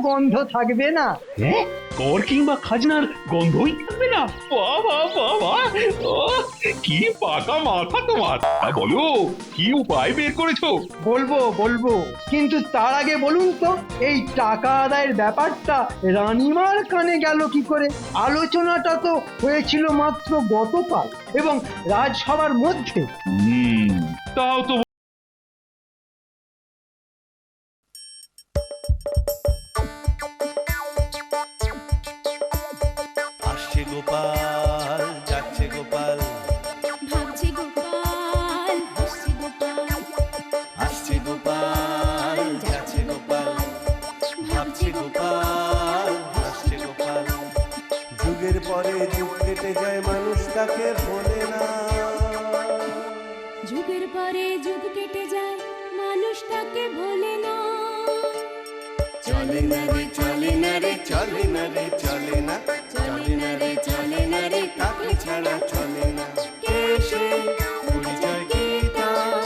গন্ধ থাকবে না। হ্যাঁ, কর কিংবা খাজনার গন্ধই থাকবে না? বাহ বাহ বাহ বাহ! ও, কি পাকা মাথা তোমার! বলো, কি উপায় বের করেছো? বলবো বলবো, কিন্তু তার আগে বলুন তো, এই টাকা আদায়ের ব্যাপারটা রানীমার কানে গেল কি করে? আলোচনাটা তো হয়েছিল মাত্র গতকাল এবং রাজসভার মধ্যে। তাও তো। আসছে গোপাল, যাচ্ছে গোপাল, ভাবছে গোপাল, হাসছে গোপাল, আসছে গোপাল, যাচ্ছে গোপাল, ভাবছে গোপাল, হাসছে গোপাল। যুগের পরে যুগ কেটে যায়, মানুষ তাকে ভোলে না। যুগের পরে যুগ কেটে যায়, মানুষ তাকে ভোলে না। চলে না রে, চলে না রে, চলে না রে, চলে না, চলে না রে, চলে না রে, তাকে ছাড়া চলে না। কে সে? পরিচয় কি তার?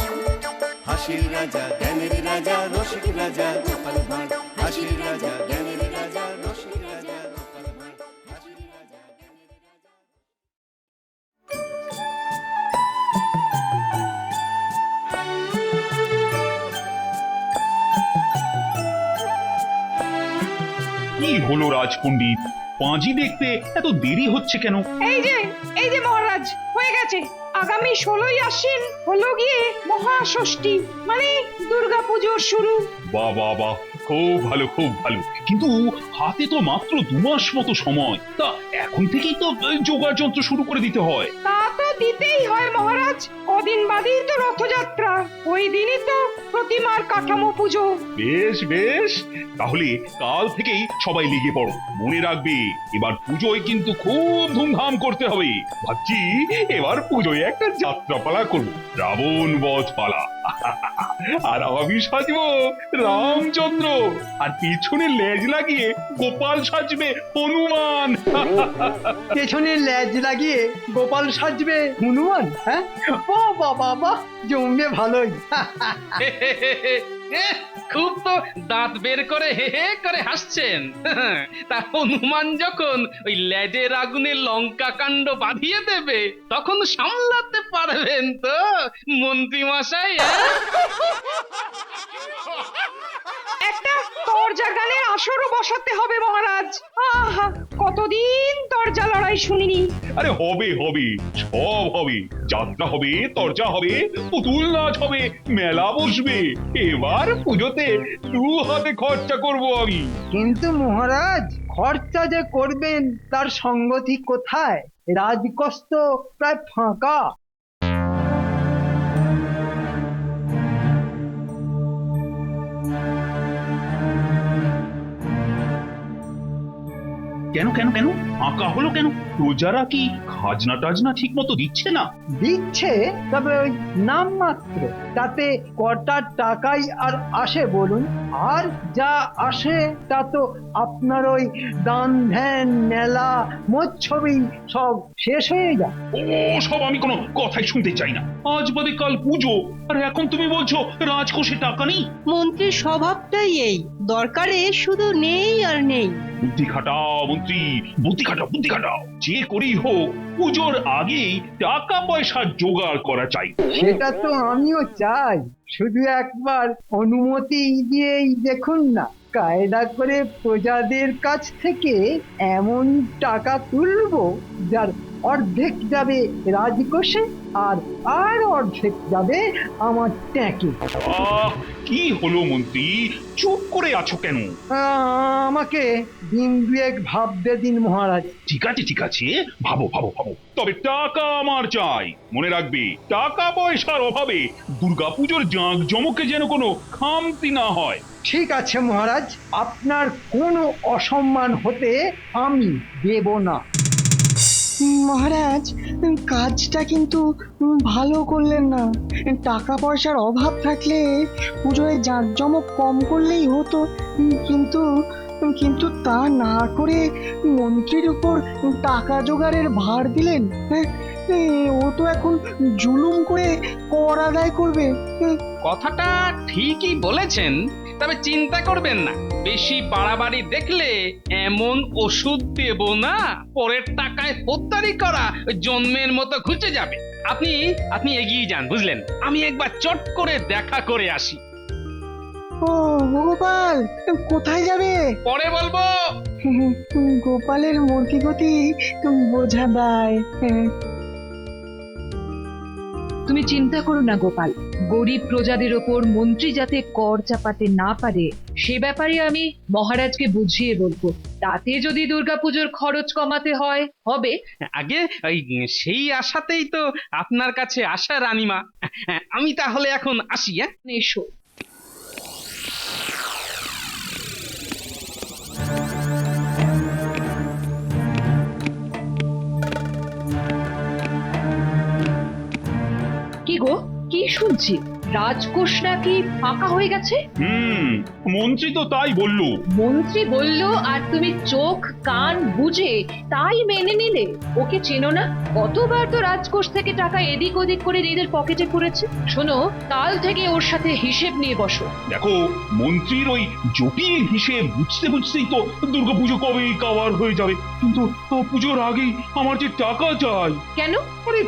হাসির রাজা, জ্ঞানের রাজা, রসিক রাজা গোপাল ভাঁড়। হাসির রাজা, জ্ঞানের রাজা, রসিক রাজা গোপাল ভাঁড়। হাসির রাজা, জ্ঞানের রাজা। কি হলো রাজপণ্ডিত? পাঁজি দেখতে এত দেরি হচ্ছে কেন? এই যে মহারাজ, হয়ে গেছে। আগামী 16ই আশ্বিন হলো গিয়ে মহাষষ্ঠী, মানে দুর্গাপুজোর শুরু। বাহ বাহ বাহ, খুব ভালো খুব ভালো। কিন্তু হাতে তো মাত্র 2 মাস মতো সময়, তা এখন থেকেই তো জোগাড় যন্ত্র শুরু করে দিতে হয়। তা তো দিতেই হয় মহারাজ, কদিন বাদেই তো রথযাত্রা, ওই দিনই তো প্রতিমার কাঠামো পুজো। বেশ বেশ, তাহলে কাল থেকেই সবাই লেগে পড়ো। মনে রাখবে, এবার পুজোয় কিন্তু খুব ধুমধাম করতে হবে। ভাবছি এবার পুজোয় একটা যাত্রাপালা করবো, রাবণ বধ পালা। আর আমি সাজবো রামচন্দ্র, আর পিছনে লেজ লাগিয়ে গোপাল সাজবে হনুমান। পেছনে ল্যাজ লাগিয়ে গোপাল সাজবে হনুমান। হ্যাঁ, বাবা বাবা, জমবে ভালোই। খুব তো দাঁত বের করে হে হে করে হাসছেন। তা হনুমান যখন ওই লেজের আগুনে লঙ্কা কাণ্ড বাঁধিয়ে দেবে, তখন সামলাতে পারবেন তো মন্ত্রী মশাই? একটা তরজা গানের আসরও বসাতে হবে মহারাজ। আহা, কতদিন তরজা লড়াই শুনিনি। আরে হবে হবে, সব হবে। যাত্রা হবে, তরজা হবে, পুতুল নাচ হবে, মেলা বসবে। এবার পুজোতে 2 হাতে খরচা করব আমি। কিন্তু মহারাজ, খরচা যে করবেন তার সঙ্গতি কোথায়? রাজকোষ তো প্রায় ফাঁকা। কেন কেন কেন আঁকা হলো কেন? প্রজারা কি খাজনা টাজনা ঠিক মতো দিচ্ছে না? দিচ্ছে, তবে ওই নাম মাত্র। তাতে কটা টাকাই আর আসে বলুন? আর যা আসে তা তো আপনার ওই দান ধ্যান মেলা মৎসবই সব শেষ হয়ে যায়। ও সব আমি কোনো কথাই শুনতে চাই না। আজ বাদে কাল পুজো, আর এখন তুমি বলছো রাজকোষে টাকা নেই? মন্ত্রীর স্বভাবটাই এই, দরকারে শুধু নেই আর নেই। বুদ্ধি খাটাও মন্ত্রী, বুদ্ধি খাটাও বুদ্ধি খাটাও। যে করেই হোক পুজোর আগেই টাকা পয়সা জোগাড় করা চাই। সেটা তো আমিও চাই, শুধু একবার অনুমতি দিয়েই দেখুন না, কায়দা করে প্রজাদের কাছ থেকে এমন টাকা তুলবো যার অর্ধেক যাবে রাজকোষে আর আর অর্ধেক যাবে আমার ট্যাঁকে। কি হলো মন্ত্রী, চুপ করে আছো কেন? আমাকে দিন দুয়েক ভাবতে দিন মহারাজ। ঠিক আছে ঠিক আছে, ভাবো ভাবো ভাবো, তবে টাকা আমার চাই। মনে রাখবে, টাকা পয়সার অভাবে দুর্গাপুজোর জাঁকজমকে যেন কোনো খামতি না হয়। ঠিক আছে মহারাজ, আপনার কোনো অসম্মান হতে আমি দেব না। মহারাজ, কাজটা কিন্তু ভালো করলেন না। টাকা পয়সার অভাব থাকলে পুজোয় জাঁকজমক কম করলেই হতো, কিন্তু কিন্তু তা না করে মন্ত্রীর উপর টাকা জোগাড়ের ভার দিলেন। ও তো এখন জুলুম করে কর আদায় করবে। কথাটা ঠিকই বলেছেন, তবে চিন্তা করবেন না, বেশি বাড়াবাড়ি দেখলে এমন ওষুধ দেব না, পরের টাকায় পোদ্দারি করা ওই জন্মের মতো ঘুচে যাবে। আপনি আপনি এগিয়ে যান, বুঝলেন? আমি একবার চট করে দেখা করে আসি। ও গোপাল, কোথায় যাবে? পরে বলবো। গোপালের মূর্তি গতি বোঝা দায়। তুমি চিন্তা করো না গোপাল, গরিব প্রজাদের ওপর মন্ত্রী যাতে কর চাপাতে না পারে সে ব্যাপারে আমি মহারাজকে বুঝিয়ে বলবো। তাতে যদি দুর্গাপুজোর খরচ কমাতে হয় হবে। আগে ওই সেই আশাতেই তো আপনার কাছে আসা রানীমা। আমি তাহলে এখন আসি। হ্যাঁ, এসো। কি গো, কি শুনছি? রাজকোষ নাকি ফাঁকা হয়ে গেছে? মন্ত্রী তো তাই বললো। মন্ত্রী বলল আর তুমি চোখ কান বুঝে তাই মেনে নিলে? ওকে চেনো না? কতবার তো রাজকোষ থেকে টাকা এদিক ওদিক করে নিজের পকেটে পুরেছে। শোনো, কাল থেকে ওর সাথে হিসেব নিয়ে বসো। দেখো, মন্ত্রীর ওই জটিল হিসেব বুঝতে বুঝতেই তো দুর্গাপুজো কবেই কাবার হয়ে যাবে। কিন্তু পুজোর আগেই আমার যে টাকা চাই। কেন? আরে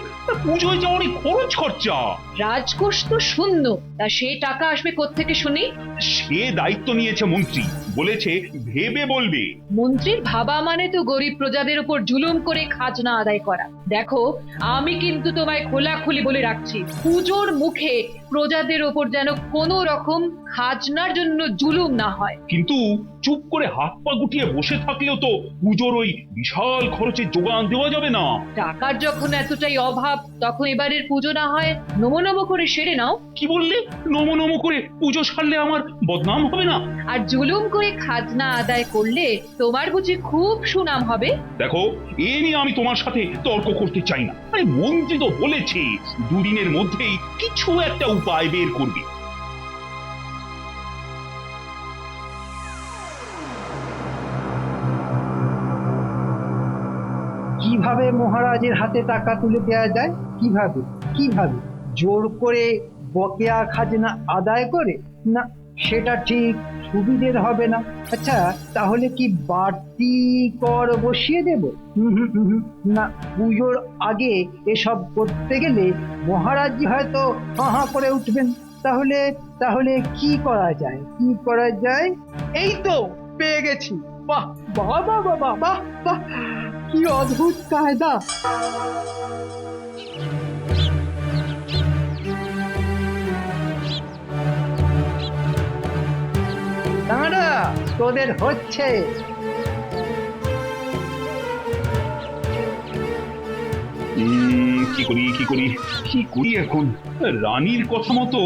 পুজোয় যা অনেক খরচ খরচা। রাজকোষ তো শূন্য, তা সে টাকা আসবে কোত্থেকে শুনি? সে দায়িত্ব নিয়েছে মন্ত্রী, বলেছে ভেবে বলবে। মন্ত্রীর ভাবা মানে তো গরিব প্রজাদের উপর জুলুম করে খাজনা আদায় করা। দেখো, আমি কিন্তু তোমায় খোলাখুলি বলে রাখছি, পুজোর মুখে প্রজাদের ওপর যেন কোনো রকম খাজনার জন্য জুলুম না হয়। কিন্তু চুপ করে হাত পা গুটিয়ে বসে থাকলেও তো পুজোর ওই বিশাল খরচের যোগান দেওয়া যাবে না। টাকার যখন এতটাই অভাব, তখন এবারের পুজো না হয় নমো নমো করে সেরে নাও। কি বললে? নমো নমো করে পুজো সারলে আমার বদনাম হবে না? আর জুলুম করে খাজনা আদায় করলে তোমার বুঝি খুব সুনাম হবে? দেখো, এ নিয়ে আমি তোমার সাথে তর্ক করতে চাই না। আরে মন্ত্রী তো বলেছে দুদিনের মধ্যেই কিছু একটা উপায় বের করবে। কিভাবে মহারাজের হাতে টাকা তুলে দেওয়া যায়? কিভাবে কিভাবে জোর করে বকেয়া খাজনা আদায় করে? না, সেটা ঠিক সুবিধের হবে না। আচ্ছা, তাহলে কি বাড়তি কর বসিয়ে দেব? না, পুজোর আগে এসব করতে গেলে মহারাজ হয়তো হাঁ করে উঠবেন। তাহলে তাহলে কি করা যায়? কি করা যায়? এই তো পেয়ে গেছি। বাহ বাহ বাহ বাহ বাহ বাহ বাহ, কি অদ্ভুত কায়দা! দাঁড়া, তোদের হচ্ছে। কি করি কি করি কি করি এখন? রানীর কথা মতো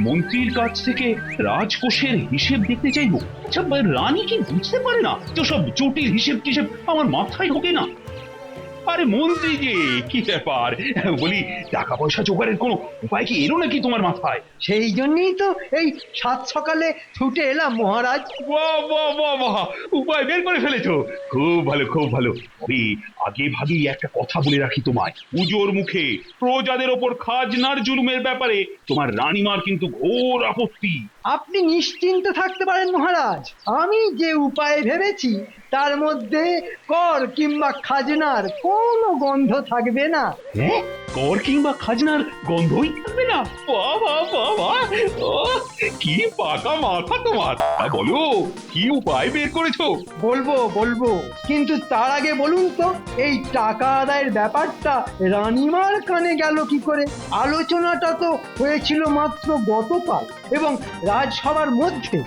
মন্ত্রীর কাছ থেকে রাজকোষের হিসেব দেখতে চাইবো। আচ্ছা, রানী কি বুঝতে পারে না তো সব জটিল হিসেব টিসেব আমার মাথায় ঢোকে না? আরে মন্ত্রী যে, কি ব্যাপার বলি, টাকা পয়সা জোগাড়ের কোনো উপায় কি এলো নাকি তোমার মাথায়? সেই জন্যই তো এই সাত সকালে ছুটে এলাম মহারাজ। বাহ বাহ বাহ বাহ, উপায় বের করে ফেলেছো। খুব ভালো খুব ভালো। তবে আগে ভাগেই একটা কথা বলে রাখি তোমায়, পুজোর মুখে প্রজাদের ওপর খাজনার জুলুমের ব্যাপারে তোমার রানীমার কিন্তু ঘোর আপত্তি। আপনি নিশ্চিন্ত থাকতে পারেন মহারাজ, আমি যে উপায় ভেবেছি তার মধ্যে কর কিংবা খাজনার কোনো গন্ধ থাকবে না। হ্যাঁ, কর কিংবা খাজনার গন্ধই থাকবে না? বাহ বাহ বাহ বাহ, ও কি পাকা মাথা তোমার! বলো, কি উপায় বের করেছো? বলবো বলবো, কিন্তু তার আগে বলুন তো, এই টাকা আদায়ের ব্যাপারটা রানীমার কানে গেল কি করে? আলোচনাটা তো হয়েছিল মাত্র গতকাল এবং রাজসভার মধ্যে।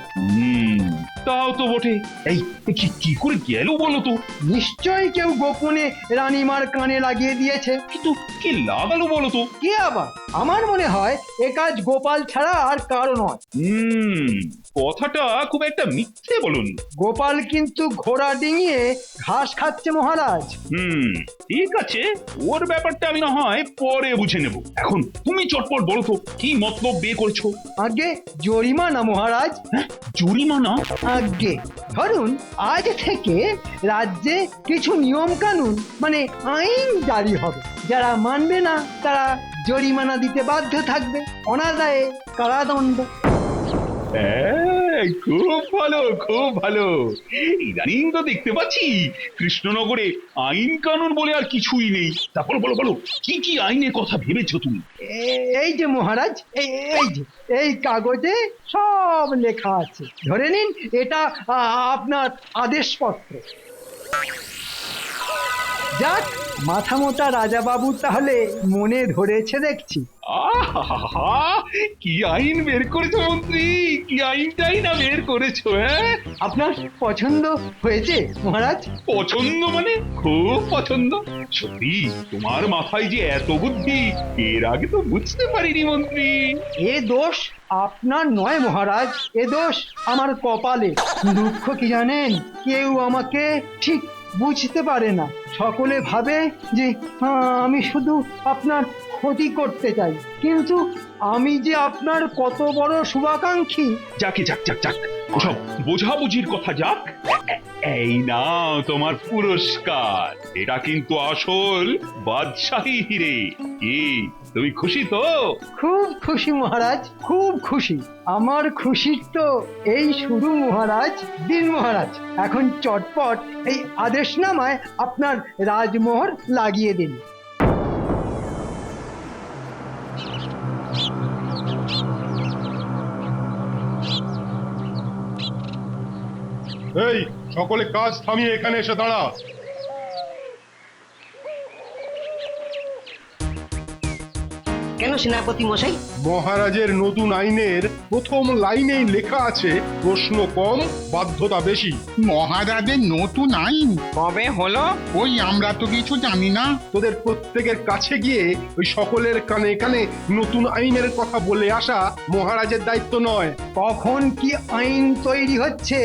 তাও তো বটে। এই কি করে গেল বলো তো? নিশ্চয়ই কেউ গোপনে রানীমার কানে লাগিয়ে দিয়েছে। কিন্তু কে লাগালো বলো তো? কে আবার? আমার মনে হয় এ কাজ গোপাল ছাড়া আর কারো নয়। কথাটা খুব একটা মিথ্যে বলুন। গোপাল কিন্তু ঘোড়া ডিঙিয়ে ঘাস খাচ্ছে মহারাজ। ঠিক আছে, ওর ব্যাপারটা আমি না হয় পরে বুঝে নেব। এখন তুমি চটপট বলো তো, কি মতলব বের করছো? আগে জরিমানা মহারাজ। জরিমানা? আগে ধরুন, আজ থেকে রাজ্যে কিছু নিয়ম কানুন মানে আইন জারি হবে। যারা মানবে না তারা জরিমানা দিতে বাধ্য থাকবে, অনাদায়ে কারাদণ্ড। খুব ভালো খুব ভালো। ইদানিং তো দেখতে পাচ্ছি কৃষ্ণনগরে আইন কানুন বলে আর কিছুই নেই। তারপর বলো বলো, কি কি আইনের কথা ভেবেছো তুমি? এই যে মহারাজ, এই যে এই কাগজে সব লেখা আছে। ধরে নিন এটা আপনার আদেশপত্র। যাক, মাথা মোটা রাজা বাবু তাহলে মনে ধরেছে দেখছি। আহা, কি আইন বের করেছো মন্ত্রী, কি আইনটাই না বের করেছো। হ্যাঁ, আপনার পছন্দ হয়েছে মহারাজ? পছন্দ মানে খুব পছন্দ। সত্যি তোমার মাথায় যে এত বুদ্ধি, এর আগে তো বুঝতে পারিনি মন্ত্রী। এ দোষ আপনার নয় মহারাজ, এ দোষ আমার কপালে। দুঃখ কি জানেন, কেউ আমাকে ঠিক বুঝতে পারে না। সকলে ভাবে যে আমি শুধু আপনার ক্ষতি করতে চাই, কিন্তু আমি যে আপনার কত বড় শুভাকাঙ্ক্ষী। যাকে যাক যাক যাক, ওসব বোঝাবুঝির কথা যাক। এই নাও তোমার পুরস্কার। এটা কিন্তু আসল বাদশাহী হিরে। কি তুমি খুশি তো? খুব খুশি মহারাজ, খুব খুশি। আমার খুশির তো এই শুরু মহারাজ। দিন মহারাজ, এখন চটপট এই আদেশনামায় আপনার রাজমোহর লাগিয়ে দিন। এই সকলে কাজ থামিয়ে এখানে এসে দাঁড়া। কেন সেনাপতি মশাই? মহারাজের নতুন আইনের প্রথম লাইনেই লেখা আছে প্রশ্ন কম, বাধ্যতা বেশি। মহারাজের নতুন আইন কবে হলো? ওই আমরা তো কিছু জানি না। তোদের প্রত্যেকের কাছে গিয়ে ওই সকলের কানে কানে নতুন আইনের কথা বলে আসা মহারাজের দায়িত্ব নয়। কখন কি আইন তৈরি হচ্ছে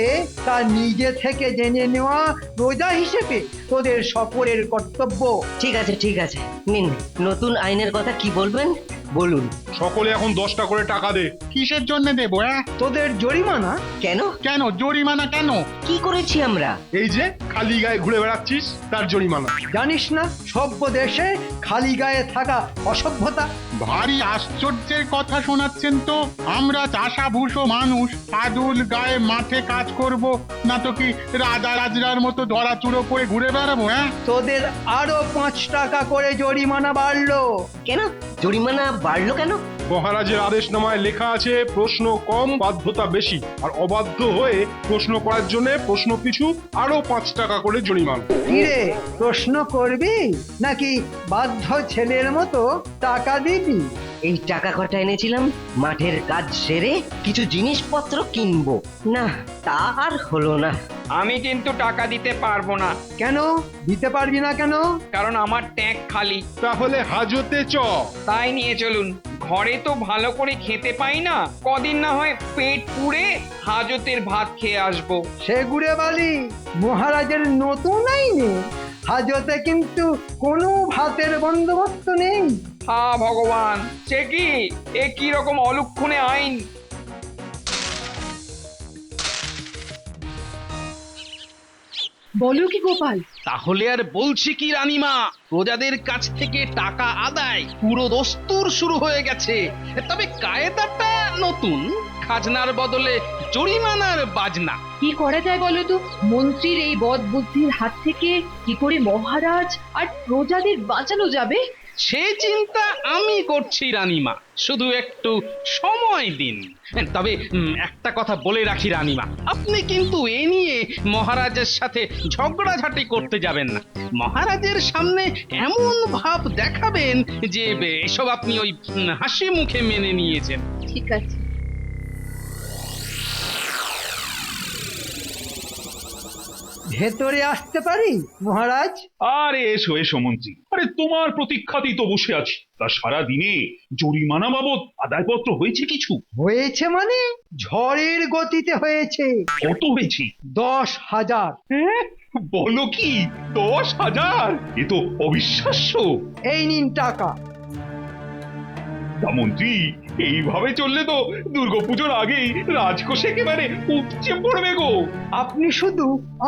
তা নিজে থেকে জেনে নেওয়া প্রজা হিসেবে তোদের সকলের কর্তব্য। ঠিক আছে ঠিক আছে, নিন নতুন আইনের কথা কি বলবেন বলুন। সকলে এখন 10টা করে টাকা দে। কিসের জন্য দেবো? তোদের জরিমানা। কেন? কেন জরিমানা কেন? কি করেছি আমরা? এই যে খালি গায়ে ঘুরে বেড়াচ্ছিস, তার জরিমানা। জানিস না সভ্য দেশে খালি গায়ে থাকা অসভ্যতা? ভারী আশ্চর্যের কথা শোনাচ্ছেন তো। আমরা চাষাভুষো মানুষ, আদুল গায়ে মাঠে কাজ করব না তো কি রাজা রাজরার মতো ধরাচুরো করে ঘুরে বেড়াবো? হ্যাঁ, তোদের আরো 5 টাকা করে জরিমানা বাড়লো। কেন জরিমানা বাড়লো কেন? মহারাজের আদেশনামায় লেখা আছে প্রশ্ন কম, বাধ্যতা বেশি। আর অবাধ্য হয়ে প্রশ্ন করার জন্য প্রশ্ন পিছু আরো 5 টাকা করে জরিমানা। কিরে, প্রশ্ন করবি নাকি বাধ্য ছেলের মতো টাকা দিবি? এই টাকা কটা এনেছিলাম মাঠের কাজ সেরে কিছু জিনিসপত্র কিনবো। না, তা আর হলো না। আমি কিন্তু টাকা দিতে পারবো না। কেন দিতে পারবি না কেন? কারণ আমার ট্যাঙ্ক খালি। তাহলে হাজতে চ। তাই নিয়ে চলুন। ঘরে তো ভালো করে খেতে পাই না, কদিন না হয় পেট পুড়ে হাজতের ভাত খেয়ে আসবো। সে গুড়ে বালি, মহারাজের নতুন আইনে হাজতে কিন্তু কোনো ভাতের বন্দোবস্ত নেই। হা ভগবান, সে কি? এ কি রকম অলক্ষণে আইন? বলো কি গোপাল? তাহলে আর বলছি কি রানীমা, প্রজাদের কাছ থেকে টাকা আদায় পুরো দস্তুর শুরু হয়ে গেছে। তবে কায়দাটা নতুন, খাজনার বদলে জরিমানার বাজনা। কি করা যায় বলো তো? মন্ত্রীর এই বদ বুদ্ধির হাত থেকে কি করে মহারাজ আর প্রজাদের বাঁচানো যাবে? সে চিন্তা আমি করছি রানীমা, শুধু একটু সময় দিন। তবে একটা কথা বলে রাখি রানীমা, আপনি কিন্তু এ নিয়ে মহারাজের সাথে ঝগড়াঝাটি করতে যাবেন না। মহারাজের সামনে এমন ভাব দেখাবেন যে এসব আপনি ওই হাসি মুখে মেনে নিয়েছেন। ঠিক আছে। ভেতরে আসতে পারি মহারাজ? আরে এসো এসো মন্ত্রী। আরে তোমার প্রতীক্ষাতেই তো বসে আছি। তা সারা দিনে জরিমানা বাবদ আদায়পত্র হয়েছে কিছু? হয়েছে মানে ঝড়ের গতিতে হয়েছে। কত হয়েছে? 10,000। হ্যাঁ, বলো কি 10,000? এ তো অবিশ্বাস্য। এই নিন টাকা। তা মন্ত্রী, এইভাবে চললে তো দুর্গাপুজোর আগেই রাজকোষ একেবারে উপচে পড়বে গো। আপনি শুধু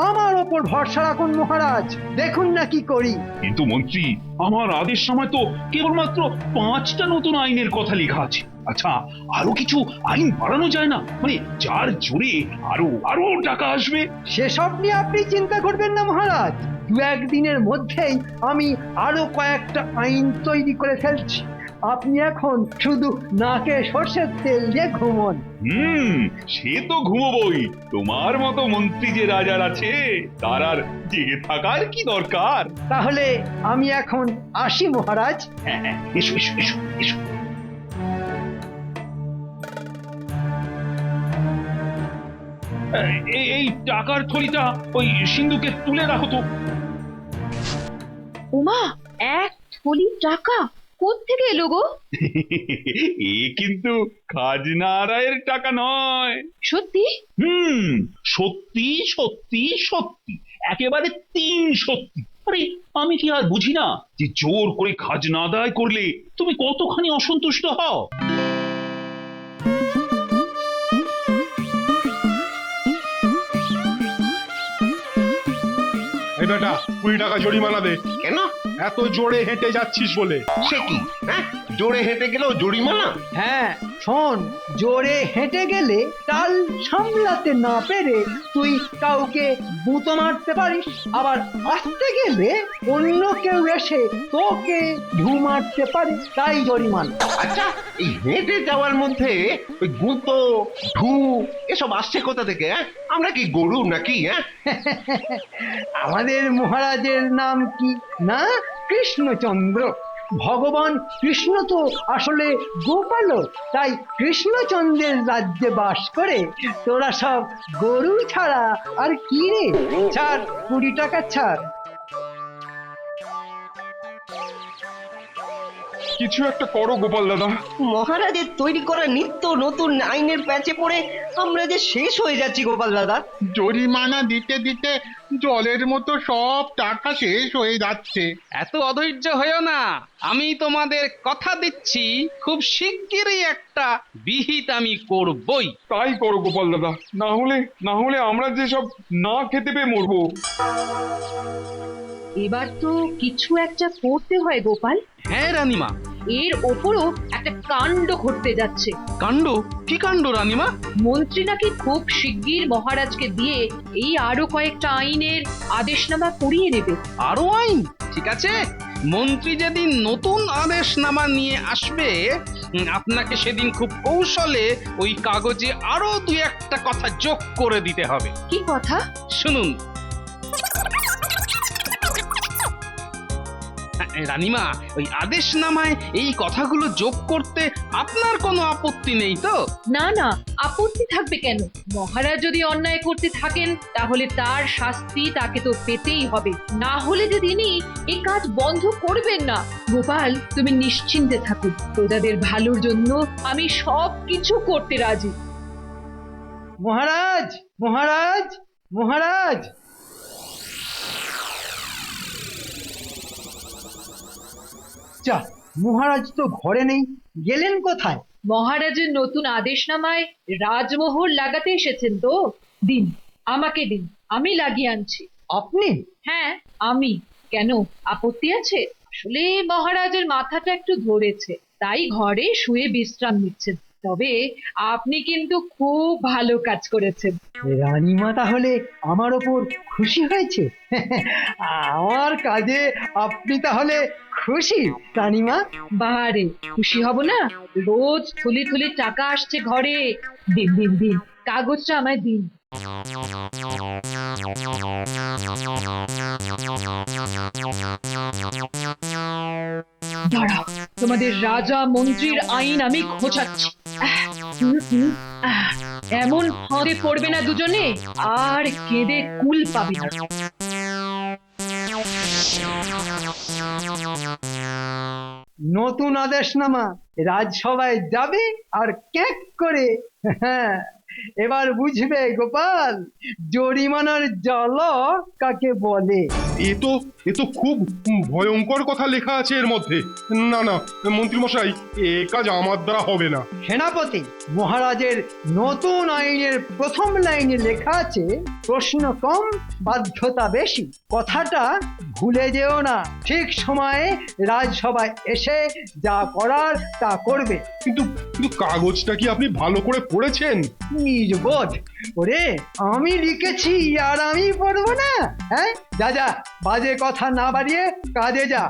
আমার ওপর ভরসা রাখুন মহারাজ, দেখুন না কি করি। কিন্তু মন্ত্রী, আমার আদেশ সময় তো কেবলমাত্র 5টা নতুন আইনের কথা লেখা আছে। আচ্ছা, আরো কিছু আইন বাড়ানো যায় না? মানে যার জোরে আরো আরো টাকা আসবে। সেসব নিয়ে আপনি চিন্তা করবেন না মহারাজ, দু একদিনের মধ্যেই আমি আরো কয়েকটা আইন তৈরি করে ফেলছি। আপনি এখন শুধু নাকে সর্ষের তেল দিয়ে ঘুমন। সে তো ঘুমোবই। তোমার মতো মন্ত্রী যে রাজার আছে, তার আর জেগে থাকার কি দরকার? তাহলে আমি এখন আসি মহারাজ। হ্যাঁ হ্যাঁ, এসো এসো এসো এসো। এই টাকার থলিটা ওই সিন্ধুকে তুলে রাখো তো। উমা, এক থলি টাকা কোত্থেকে এলো গো? এ কিন্তু খাজনা আদায়ের টাকা নয়। সত্যি? সত্যি সত্যি সত্যি, একেবারে ৩ সত্যি। আরে আমি কি আর বুঝি না যে জোর করে খাজনা আদায় করলে তুমি কতখানি অসন্তুষ্ট হও? এই বেটা 20 টাকা জরিমানা দে। কেন? এত জোরে হেঁটে যাচ্ছিস বলে। সে কি? হ্যাঁ, জোরে হেঁটে গেলেও জরিমানা? হ্যাঁ শোন, জোরে হেঁটে গেলে টাল সামলাতে না পেরে তুই কাউকে গুঁতো মারতে পারিস, আবার আসতে গেলে অন্য কেউ এসে তোকে ঢু মারতে পারে, তাই জরিমানা। আচ্ছা, এই হেঁটে যাওয়ার মধ্যে ওই গুঁতো ঢু এসব আসছে কোথা থেকে? হ্যাঁ, আমরা কি গরু নাকি? হ্যাঁ, আমাদের মহারাজের নাম কি না? কৃষ্ণচন্দ্র। ভগবান কৃষ্ণ তো আসলে গোপালক, তাই কৃষ্ণচন্দ্রের রাজ্যে বাস করে তোরা সব গরু ছাড়া আর কি রে? ছাড়, 20 টাকা ছাড়। কিছু একটা করো গোপাল দাদা। মহারাজের তৈরি করা নিত্য নতুন আইনের প্যাচে পড়ে আমরা যে শেষ হয়ে যাচ্ছি গোপাল দাদা। জরিমানা দিতে দিতে জলের মতো সব টাকা শেষ হয়ে যাচ্ছে। এত অধৈর্য হয়েও না, আমি তোমাদের কথা দিচ্ছি খুব শিগগিরই একটা বিহিত আমি করবই। তাই করো গোপাল দাদা, না হলে আমরা যে সব না খেতে পেয়ে মরবো। এবার তো কিছু একটা করতে হয় গোপাল। হ্যাঁ রানীমা। এর ওপরও একটা কাণ্ড ঘটতে যাচ্ছে। কাণ্ড? কি কাণ্ড রানীমা? মন্ত্রী নাকি খুব শিগগির মহারাজকে দিয়ে এই আরো কয়েকটা আইনের আদেশনামা করিয়ে নেবে। আরো আইন? ঠিক আছে, মন্ত্রী যেদিন নতুন আদেশনামা নিয়ে আসবে, আপনাকে সেদিন খুব কৌশলে ওই কাগজে আরো 2-1টা কথা যোগ করে দিতে হবে। কি কথা? শুনুন রানীমা, ওই আদেশনামায় এই কথাগুলো যোগ করতে আপনার কোনো আপত্তি নেই তো? না না, আপত্তি থাকবে কেন? মহারাজ যদি অন্যায় করতে থাকেন তাহলে তার শাস্তি তাকে তো পেতেই হবে, না হলে যে তিনি এই কাজ বন্ধ করবেন না। গোপাল, তুমি নিশ্চিন্তে থাকুন, প্রজাদের ভালোর জন্য আমি সব কিছু করতে রাজি। মহারাজ মহারাজ মহারাজ! যা, মহারাজ তো ঘরে নেই, গেলেন কোথায়? মহারাজের নতুন আদেশনামায় রাজমোহর লাগাতে এসেছেন তো। দিন, আমাকে দিন, আমি লাগিয়ে আনছি। আপনি? হ্যাঁ, আমি। কেন, আপত্তি আছে? আসলে মহারাজের মাথাটা একটু ধরেছে, তাই ঘরে শুয়ে বিশ্রাম নিচ্ছেন। তবে আপনি কিন্তু খুব ভালো কাজ করেছেন। রানীমা তাহলে আমার ওপর খুশি হয়েছে? আমার কাজে আপনি তাহলে খুশি রানীমা? বারে, খুশি হব না? রোজ থলি থলি টাকা আসছে ঘরে। দিন দিন দিন, কাগজটা আমায় দিন। দাঁড়াও, তোমাদের রাজা মন্ত্রীর আইন আমি খোঁচাচ্ছি। এমন ফাঁদে পড়বে না দুজনে, আর কেঁদে কুল পাবে না। নতুন আদেশনামা রাজসভায় যাবে আর ক্যাক করে। এবার বুঝবে গোপাল, জরিমানার জ্বালা কাকে বলে। এ তো এ তো খুব ভয়ঙ্কর কথা লেখা আছে এর মধ্যে। না না মন্ত্রী মশাই, এ কাজ আমার দ্বারা হবে না। সেনাপতি, মহারাজের নতুন আইনের প্রথম লাইনে লেখা আছে প্রশ্ন কম বাধ্যতা বেশি। কথাটা ভুলে যেও না। ঠিক সময়ে রাজসভায় এসে যা করার তা করবে। কিন্তু কিন্তু কাগজটা কি আপনি ভালো করে পড়েছেন? নির্বোধ ওরে, আমি লিখেছি আর আমি পড়বো না? হ্যাঁ, যা যা, বাজে কথা না বাড়িয়ে কাজে যা।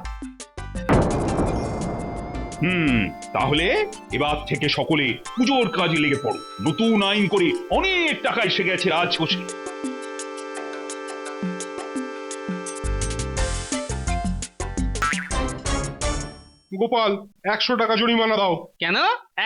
তাহলে এবার থেকে সকলে পুজোর কাজে লেগে পড়ো। নতুন আইন করে অনেক টাকা এসে গেছে রাজকোষে। গোপাল, 100 টাকা জরিমানা দাও। কেন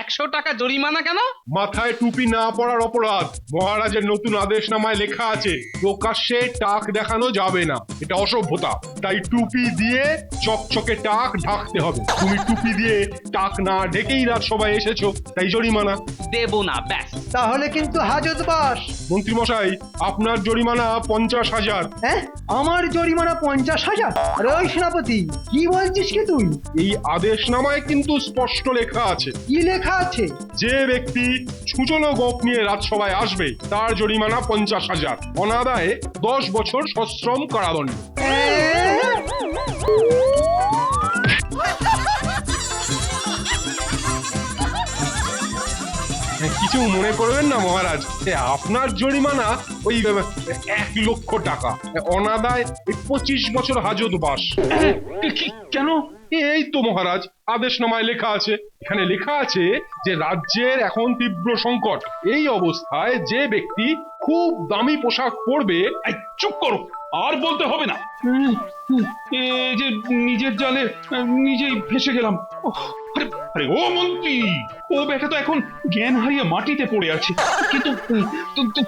100 টাকা জরিমানা কেন? মাথায় টুপি না পরার অপরাধ। মহারাজের নতুন আদেশনামায় লেখা আছে প্রকাশ্যে টাক দেখানো যাবে না, এটা অসভ্যতা। তাই টুপি দিয়ে চকচকে টাক ঢাকতে হবে। তুমি টুপি দিয়ে টাক না ঢেকেই রাজসভায় এসেছো, তাই জরিমানা। দেব না, ব্যাস। তাহলে কিন্তু হাজত বাস। মন্ত্রী মশাই, আপনার জরিমানা 50,000। হ্যাঁ, আমার জরিমানা 50,000? আরে ওই সেনাপতি, কি বলছিস কি তুই? এই আদেশনামায় কিন্তু স্পষ্ট লেখা আছে। কি লেখা আছে? যে ব্যক্তি ছুচলো গোপ নিয়ে রাজসভায় আসবে তার জরিমানা 50,000, অনাদায়ে 10 বছর সশ্রম কারাদণ্ড। কিছু মনে করবেন না মহারাজ, আপনার জরিমানা ওই 1 লক্ষ টাকা, অনাদায় 25 বছর হাজতবাস। কেন? এই তো মহারাজ, আদেশনামায় লেখা আছে। এখানে লেখা আছে যে রাজ্যের এখন তীব্র সংকট। এই অবস্থায় যে ব্যক্তি খুব দামি পোশাক পরবে। চুপ করো, আর বলতে হবে না। এই যে নিজের জালে নিজেই ভেসে গেলাম। আরে ও মন্ত্রী, ও বেটা তো এখন জ্ঞান হারিয়ে মাটিতে পড়ে আছে। কিন্তু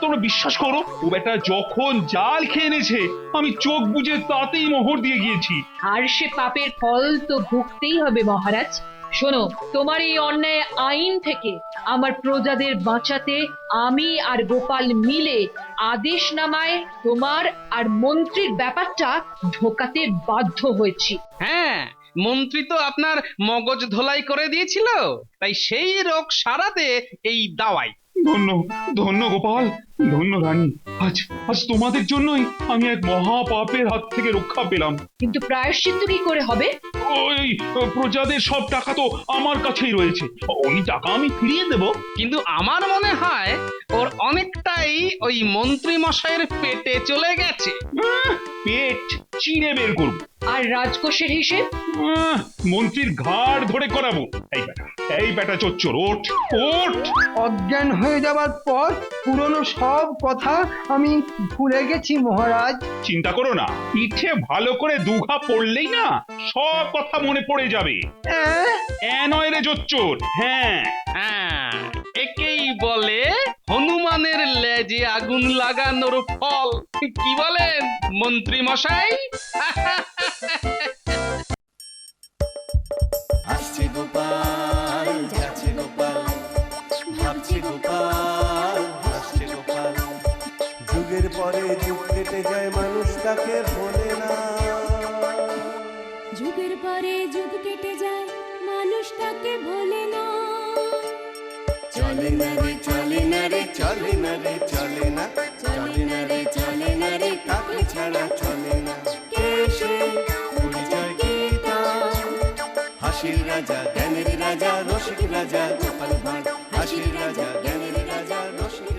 তোমরা বিশ্বাস করো, ও বেটা যখন জাল খেয়ে এনেছে আমি চোখ বুজে তাতেই মোহর দিয়ে গিয়েছি। আর সে পাপের ফল তো ভুগতেই হবে মহারাজ। শোনো, তোমার এই অন্যায় আইন থেকে আমার প্রজাদের বাঁচাতে আমি আর গোপাল মিলে আদেশনামায় তোমার আর মন্ত্রীর ব্যাপারটা ঢোকাতে বাধ্য হয়েছি। হ্যাঁ, মন্ত্রী তো আপনার মগজ ধোলাই করে দিয়েছিল, তাই সেই রোগ সারাতে এই দাওয়াই। ধন্য গোপাল, ধন্য রানী। আজ তোমাদের জন্যই আমি এক মহা পাপের হাত থেকে রক্ষা পেলাম। কিন্তু প্রায়শ্চিত্ত কি করে হবে? ওই প্রজাদের সব টাকা তো আমার কাছেই রয়েছে, ওই টাকা আমি ফিরিয়ে দেব। কিন্তু আমার মনে হয় ওর অনেকটাই ওই মন্ত্রী মশাইয়ের পেটে চলে গেছে। পেট চিরে বের করবো। আর রাজকোষের হিসেব? মন্ত্রীর ঘাড় ধরে করাবো। এই বেটা চচ্চর, ওঠ ওঠ। অজ্ঞান হয়ে যাবার পর পুরনো সব কথা আমি ভুলে গেছি মহারাজ। চিন্তা করো না, পিঠে ভালো করে দুঘা পড়লেই না সব কথা মনে পড়ে যাবে। নয় রে চচ্চর। হ্যাঁ, একেই বলে হনুমানের লেজে আগুন লাগানোর ফল। কি বলেন মন্ত্রী মশাই? আসছে গোপাল, যাচ্ছে গোপাল, ভাবছে গোপাল, হাসছে গোপাল। যুগের পরে যুগ কেটে যায়, মানুষ তাকে ভোলে না। যুগের পরে যুগ কেটে যায়, মানুষ তাকে ভোলে না। চলে না রে, চলে না রে, চলে না রে, চলে না, চলে না রে, চলে না রে, কাকে ছাড়া চলে না। কে সে? পরিচয় কি তার? হাসির রাজা, জ্ঞানের রাজা, রসিক রাজা গোপাল ভাঁড়। হাসির রাজা, জ্ঞানের রাজা, রসিক